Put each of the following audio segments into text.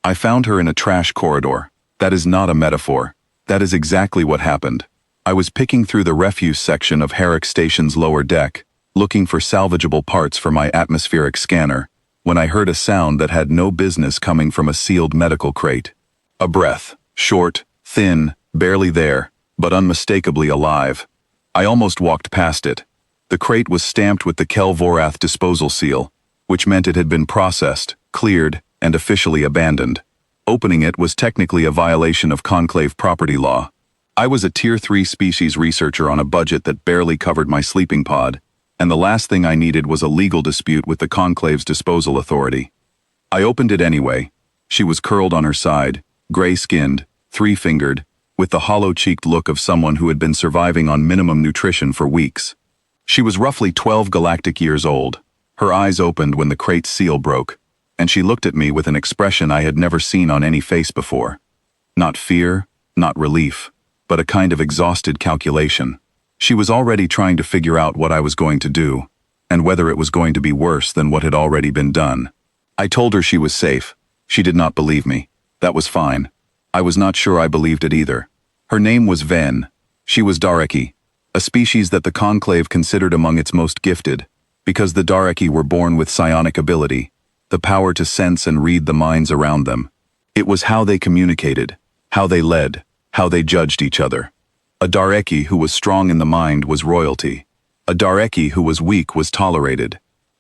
I found her in a trash corridor. That is not a metaphor. That is exactly what happened. I was picking through the refuse section of Herrick Station's lower deck, looking for salvageable parts for my atmospheric scanner, when I heard a sound that had no business coming from a sealed medical crate. A breath, short, thin, barely there, but unmistakably alive. I almost walked past it. The crate was stamped with the Kel-Vorath disposal seal, which meant it had been processed, cleared, and officially abandoned. Opening it was technically a violation of Conclave property law. I was a Tier 3 species researcher on a budget that barely covered my sleeping pod, and the last thing I needed was a legal dispute with the Conclave's disposal authority. I opened it anyway. She was curled on her side, gray-skinned, three-fingered, with the hollow-cheeked look of someone who had been surviving on minimum nutrition for weeks. She was roughly 12 galactic years old. Her eyes opened when the crate's seal broke, and she looked at me with an expression I had never seen on any face before. Not fear, not relief, but a kind of exhausted calculation. She was already trying to figure out what I was going to do, and whether it was going to be worse than what had already been done. I told her she was safe. She did not believe me. That was fine. I was not sure I believed it either. Her name was Ven. She was Dareki, a species that the Conclave considered among its most gifted, because the Dareki were born with psionic ability, the power to sense and read the minds around them. It was how they communicated, how they led, how they judged each other. A Dareki who was strong in the mind was royalty. A Dareki who was weak was tolerated.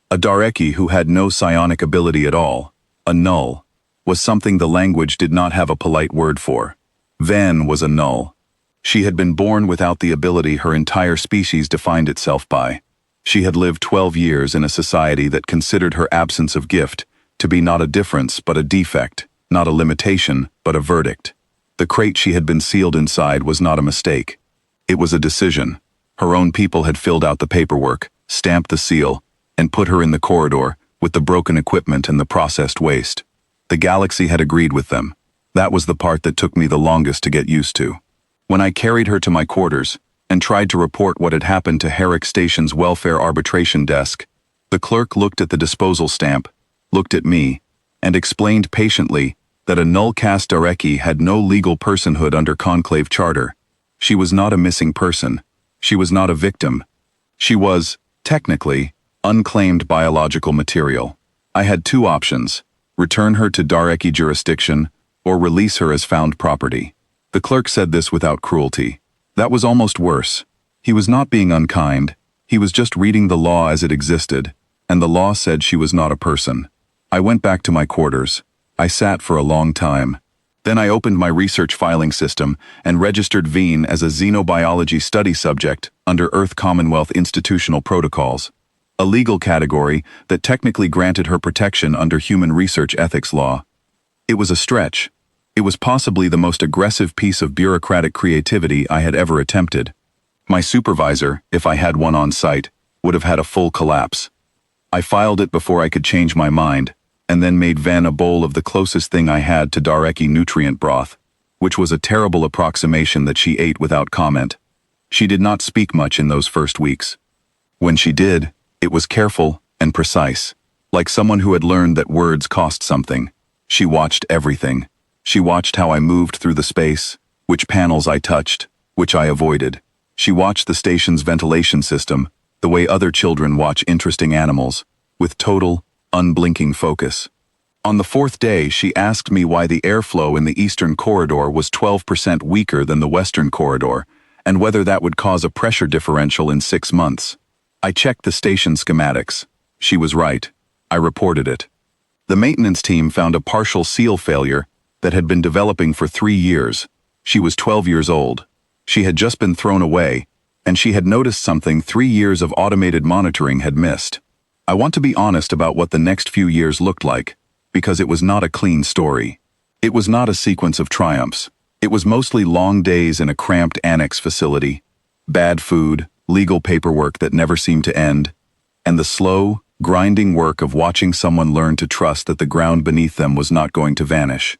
A Dareki who had no psionic ability at all, a null, was something the language did not have a polite word for. Ven was a null. She had been born without the ability her entire species defined itself by. She had lived 12 years in a society that considered her absence of gift to be not a difference but a defect, not a limitation but a verdict. The crate she had been sealed inside was not a mistake. It was a decision. Her own people had filled out the paperwork, stamped the seal, and put her in the corridor with the broken equipment and the processed waste. The galaxy had agreed with them. That was the part that took me the longest to get used to. When I carried her to my quarters and tried to report what had happened to Herrick Station's welfare arbitration desk, the clerk looked at the disposal stamp, looked at me, and explained patiently that a null caste Dareki had no legal personhood under Conclave charter. She was not a missing person. She was not a victim. She was, technically, unclaimed biological material. I had two options: return her to Dareki jurisdiction, or release her as found property. The clerk said this without cruelty. That was almost worse. He was not being unkind. He was just reading the law as it existed, and the law said she was not a person. I went back to my quarters. I sat for a long time. Then I opened my research filing system and registered Veen as a xenobiology study subject under Earth Commonwealth institutional protocols, a legal category that technically granted her protection under human research ethics law. It was a stretch. It was possibly the most aggressive piece of bureaucratic creativity I had ever attempted. My supervisor, if I had one on site, would have had a full collapse. I filed it before I could change my mind, and then made Ven a bowl of the closest thing I had to Dareki nutrient broth, which was a terrible approximation that she ate without comment. She did not speak much in those first weeks. When she did, it was careful and precise, like someone who had learned that words cost something. She watched everything. She watched how I moved through the space, which panels I touched, which I avoided. She watched the station's ventilation system, the way other children watch interesting animals, with total, unblinking focus. On the fourth day, she asked me why the airflow in the eastern corridor was 12% weaker than the western corridor, and whether that would cause a pressure differential in 6 months. I checked the station schematics. She was right. I reported it. The maintenance team found a partial seal failure that had been developing for 3 years. She was 12 years old. She had just been thrown away, and she had noticed something 3 years of automated monitoring had missed. I want to be honest about what the next few years looked like, because it was not a clean story. It was not a sequence of triumphs. It was mostly long days in a cramped annex facility, bad food, legal paperwork that never seemed to end, and the slow, grinding work of watching someone learn to trust that the ground beneath them was not going to vanish.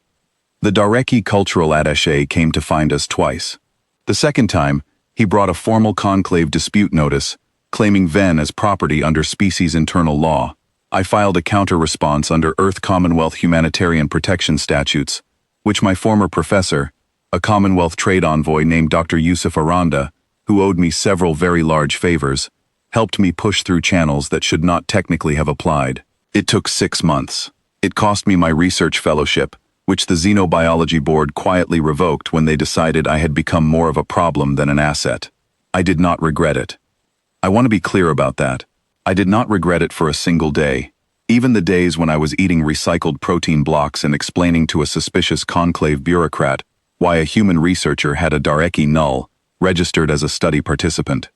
The Dareki cultural attaché came to find us twice. The second time, he brought a formal conclave dispute notice, claiming Ven as property under species internal law. I filed a counter-response under Earth Commonwealth Humanitarian Protection Statutes, which my former professor, a Commonwealth trade envoy named Dr. Yusuf Aranda, who owed me several very large favors, helped me push through channels that should not technically have applied. It took 6 months. It cost me my research fellowship, which the Xenobiology Board quietly revoked when they decided I had become more of a problem than an asset. I did not regret it. I want to be clear about that. I did not regret it for a single day. Even the days when I was eating recycled protein blocks and explaining to a suspicious conclave bureaucrat why a human researcher had a Dareki null, registered as a study participant.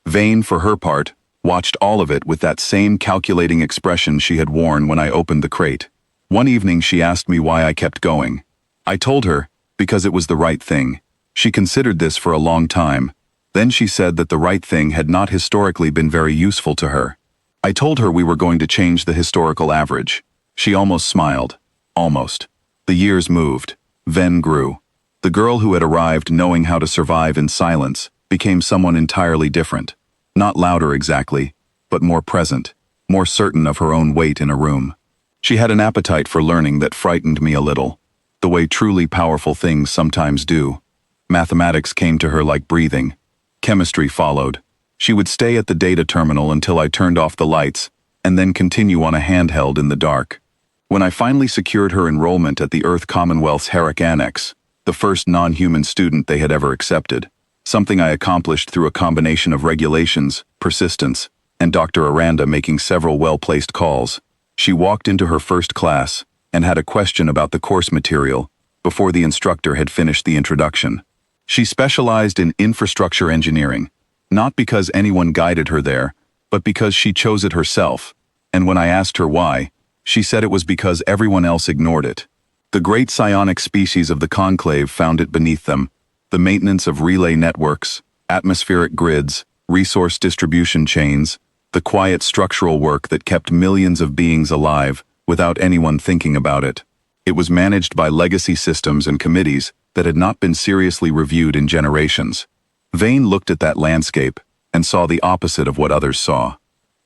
Vane, for her part, watched all of it with that same calculating expression she had worn when I opened the crate. One evening she asked me why I kept going. I told her, because it was the right thing. She considered this for a long time. Then she said that the right thing had not historically been very useful to her. I told her we were going to change the historical average. She almost smiled. Almost. The years moved. Ven grew. The girl who had arrived knowing how to survive in silence became someone entirely different. Not louder exactly, but more present, more certain of her own weight in a room. She had an appetite for learning that frightened me a little, the way truly powerful things sometimes do. Mathematics came to her like breathing. Chemistry followed. She would stay at the data terminal until I turned off the lights, and then continue on a handheld in the dark. When I finally secured her enrollment at the Earth Commonwealth's Herrick Annex, the first non-human student they had ever accepted, something I accomplished through a combination of regulations, persistence, and Dr. Aranda making several well-placed calls, she walked into her first class and had a question about the course material before the instructor had finished the introduction. She specialized in infrastructure engineering, not because anyone guided her there, but because she chose it herself, and when I asked her why, she said it was because everyone else ignored it. The great psionic species of the conclave found it beneath them, the maintenance of relay networks, atmospheric grids, resource distribution chains, the quiet structural work that kept millions of beings alive without anyone thinking about it. It was managed by legacy systems and committees that had not been seriously reviewed in generations. Vane looked at that landscape and saw the opposite of what others saw.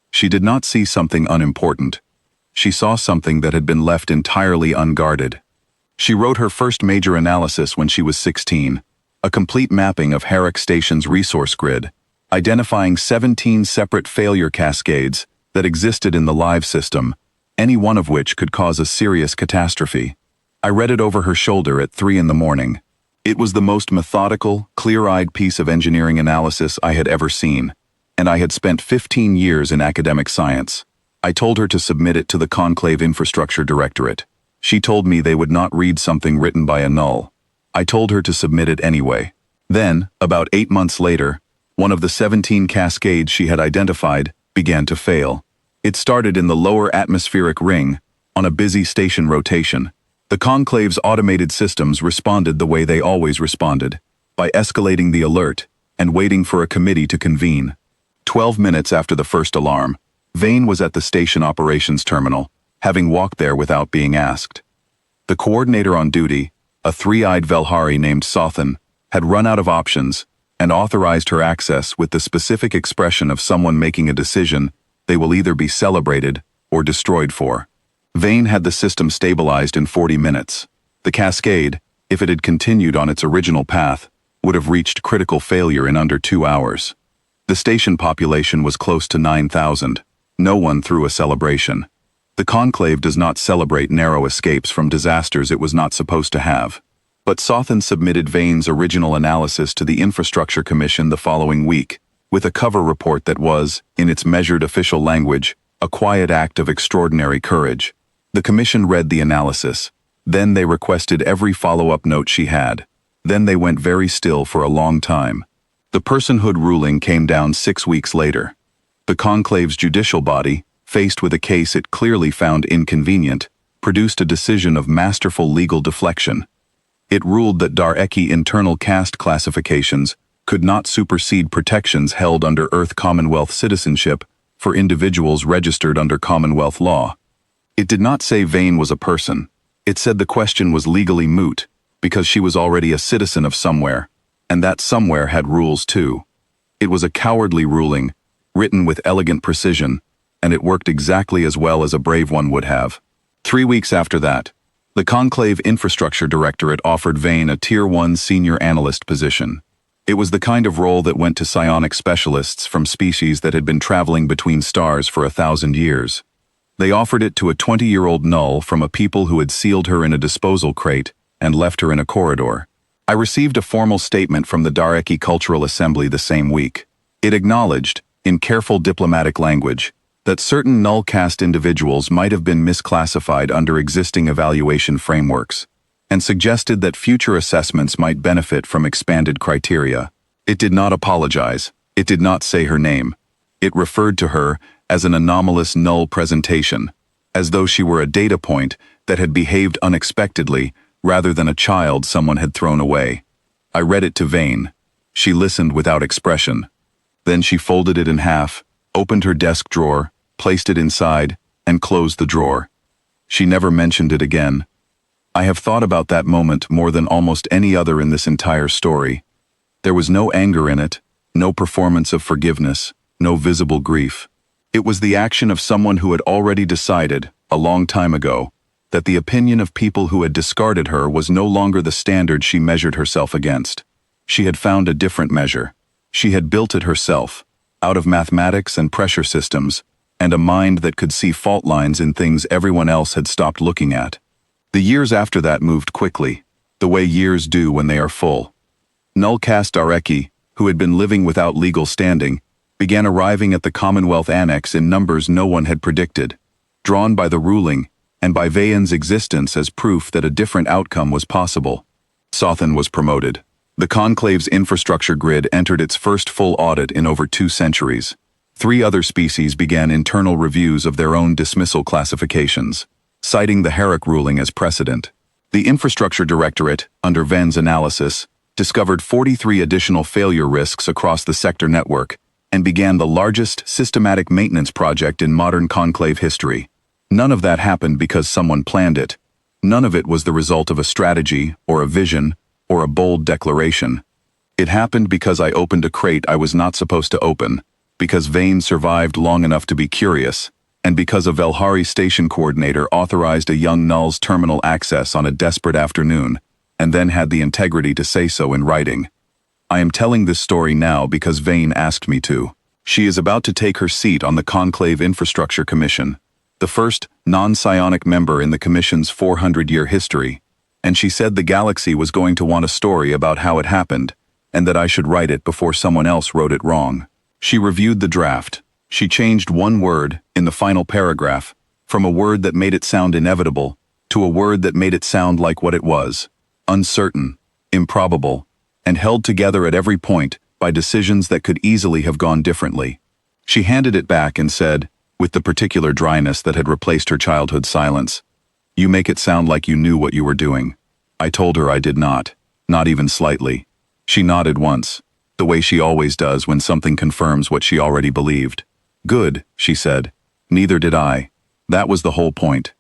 She did not see something unimportant. She saw something that had been left entirely unguarded. She wrote her first major analysis when she was 16, a complete mapping of Herrick Station's resource grid, identifying 17 separate failure cascades that existed in the live system, any one of which could cause a serious catastrophe. I read it over her shoulder at 3 in the morning. It was the most methodical, clear-eyed piece of engineering analysis I had ever seen, and I had spent 15 years in academic science. I told her to submit it to the Conclave Infrastructure Directorate. She told me they would not read something written by a null. I told her to submit it anyway. Then, about 8 months later, one of the 17 cascades she had identified began to fail. It started in the lower atmospheric ring, on a busy station rotation. The Conclave's automated systems responded the way they always responded, by escalating the alert and waiting for a committee to convene. 12 minutes after the first alarm, Vane was at the station operations terminal, having walked there without being asked. The coordinator on duty, a three-eyed Velhari named Sothan, had run out of options and authorized her access with the specific expression of someone making a decision they will either be celebrated or destroyed for. Vane had the system stabilized in 40 minutes. The cascade, if it had continued on its original path, would have reached critical failure in under 2 hours. The station population was close to 9,000. No one threw a celebration. The Conclave does not celebrate narrow escapes from disasters it was not supposed to have. But Sothan submitted Vane's original analysis to the Infrastructure Commission the following week, with a cover report that was, in its measured official language, a quiet act of extraordinary courage. The commission read the analysis. Then they requested every follow-up note she had. Then they went very still for a long time. The personhood ruling came down 6 weeks later. The Conclave's judicial body, faced with a case it clearly found inconvenient, produced a decision of masterful legal deflection. It ruled that Dareki internal caste classifications could not supersede protections held under Earth Commonwealth citizenship for individuals registered under Commonwealth law. It did not say Vane was a person. It said the question was legally moot, because she was already a citizen of somewhere, and that somewhere had rules too. It was a cowardly ruling, written with elegant precision, and it worked exactly as well as a brave one would have. 3 weeks after that, the Conclave Infrastructure Directorate offered Vane a Tier 1 senior analyst position. It was the kind of role that went to psionic specialists from species that had been traveling between stars for 1,000 years. They offered it to a 20-year-old null from a people who had sealed her in a disposal crate and left her in a corridor. I received a formal statement from the Dareki Cultural Assembly the same week. It acknowledged, in careful diplomatic language, that certain null caste individuals might have been misclassified under existing evaluation frameworks, and suggested that future assessments might benefit from expanded criteria. It did not apologize. It did not say her name. It referred to her as an anomalous null presentation, as though she were a data point that had behaved unexpectedly rather than a child someone had thrown away. I read it to Vane. She listened without expression. Then she folded it in half, opened her desk drawer, placed it inside, and closed the drawer. She never mentioned it again. I have thought about that moment more than almost any other in this entire story. There was no anger in it, no performance of forgiveness, no visible grief. It was the action of someone who had already decided, a long time ago, that the opinion of people who had discarded her was no longer the standard she measured herself against. She had found a different measure. She had built it herself, out of mathematics and pressure systems, and a mind that could see fault lines in things everyone else had stopped looking at. The years after that moved quickly, the way years do when they are full. Null caste Dareki, who had been living without legal standing, began arriving at the Commonwealth Annex in numbers no one had predicted, drawn by the ruling and by Vane's existence as proof that a different outcome was possible. Sothan was promoted. The Conclave's infrastructure grid entered its first full audit in over 2 centuries. 3 other species began internal reviews of their own dismissal classifications, citing the Herrick ruling as precedent. The Infrastructure Directorate, under Vane's analysis, discovered 43 additional failure risks across the sector network and began the largest systematic maintenance project in modern conclave history. None of that happened because someone planned it. None of it was the result of a strategy or a vision or a bold declaration. It happened because I opened a crate I was not supposed to open, because Vane survived long enough to be curious, and because a Velhari station coordinator authorized a young null's terminal access on a desperate afternoon, and then had the integrity to say so in writing. I am telling this story now because Vane asked me to. She is about to take her seat on the Conclave Infrastructure Commission, the first non-psionic member in the Commission's 400-year history, and she said the galaxy was going to want a story about how it happened, and that I should write it before someone else wrote it wrong. She reviewed the draft. She changed one word in the final paragraph, from a word that made it sound inevitable to a word that made it sound like what it was: uncertain, improbable, and held together at every point by decisions that could easily have gone differently. She handed it back and said, with the particular dryness that had replaced her childhood silence, "You make it sound like you knew what you were doing." I told her I did not even slightly. She nodded once, the way she always does when something confirms what she already believed. "Good," she said. "Neither did I. That was the whole point.